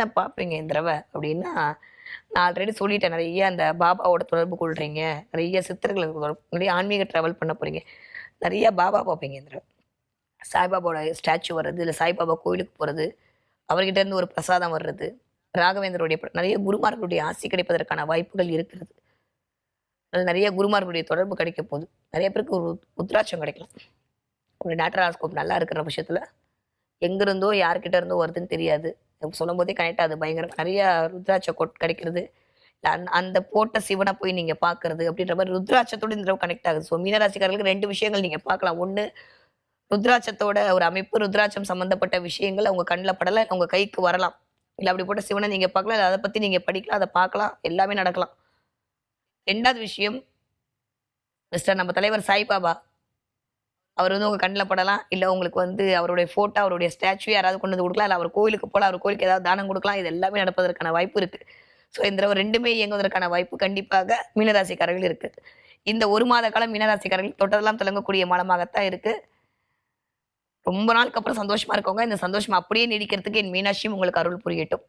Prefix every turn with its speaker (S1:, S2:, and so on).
S1: என்ன பார்ப்பீங்க இந்த தடவை அப்படின்னா, நான் ஆல்ரெடி சொல்லிட்டேன். நிறைய அந்த பாபாவோட தொடர்பு கொள்றீங்க. நிறைய சித்தர்களுக்கு தொடர்பு நிறைய ஆன்மீக ட்ராவல் பண்ண போறீங்க. நிறைய பாபா பார்ப்பீங்க இந்த தடவ. சாய்பாபாவோட ஸ்டாச்சு வர்றது, இல்ல சாய்பாபா கோயிலுக்கு போறது, அவர்கிட்ட இருந்து ஒரு பிரசாதம் வர்றது, ராகவேந்தருடைய நிறைய குருமார்களுடைய ஆசி கிடைப்பதற்கான வாய்ப்புகள் இருக்கிறது. அதில நிறைய குருமார்களுடைய தொடர்பு கிடைக்க போகுது. நிறைய பேருக்கு ஒரு உத்ராட்சம் கிடைக்கலாம். ஒரு நேட்ரல் ஹாரோஸ்கோப் நல்லா இருக்கிற பட்சத்தில, எங்கிருந்தோ யார்கிட்ட இருந்தோ வருதுன்னு தெரியாது. சொல்லும்போதே கனெக்ட் ஆகுது பயங்கரமா. நிறைய ருத்ராட்ச கிடைக்கிறது. அந்த போட்ட சிவன போய் நீங்க பார்க்கறது அப்படின்ற மாரி ருத்ராட்சத்தோட இந்த தடவ கனெக்ட் ஆகுது. ஸோ மீனராசிக்காரர்களுக்கு 2 விஷயங்கள் நீங்க பார்க்கலாம். 1 ருத்ராட்சத்தோட ஒரு அமைப்பு, ருத்ராட்சம் சம்மந்தப்பட்ட விஷயங்கள் அவங்க கண்ல படல, உங்க கைக்கு வரலாம். இல்ல அப்படி போட்ட சிவன நீங்க பார்க்கலாம். இல்ல அத பத்தி நீங்க படிக்கலாம், அத பார்க்கலாம். எல்லாமே நடக்கலாம். 2வது விஷயம், மிஸ்டர் நம்ம தலைவர் சாய்பாபா. அவர் வந்து உங்க கண்ல படலாம். இல்ல உங்களுக்கு வந்து அவருடைய ஃபோட்டோ, அவருடைய ஸ்டாச்சு யாராவது கொண்டு வந்து குடுக்கலாம். இல்ல அவர் கோயிலுக்கு போலாம். அவர் கோயிலுக்கு ஏதாவது தானம் குடுக்கலாம். இது எல்லாமே நடப்பதற்கான வாய்ப்பு இருக்கு. ஸோ இந்த தடவ 2மே இயங்குவதற்கான வாய்ப்பு கண்டிப்பாக மீனராசிக்காரர்கள் இருக்கு. இந்த 1 மாத காலம் மீனராசிக்காரர்கள் தொட்டதெல்லாம் தொடங்கக்கூடிய மாதமாகத்தான் இருக்கு. ரொம்ப நாளுக்கு அப்புறம் சந்தோஷமா இருக்கவங்க, இந்த சந்தோஷம் அப்படியே நீடிக்கிறதுக்கு என் மீனாட்சியும் உங்களுக்கு அருள் புரியட்டும்.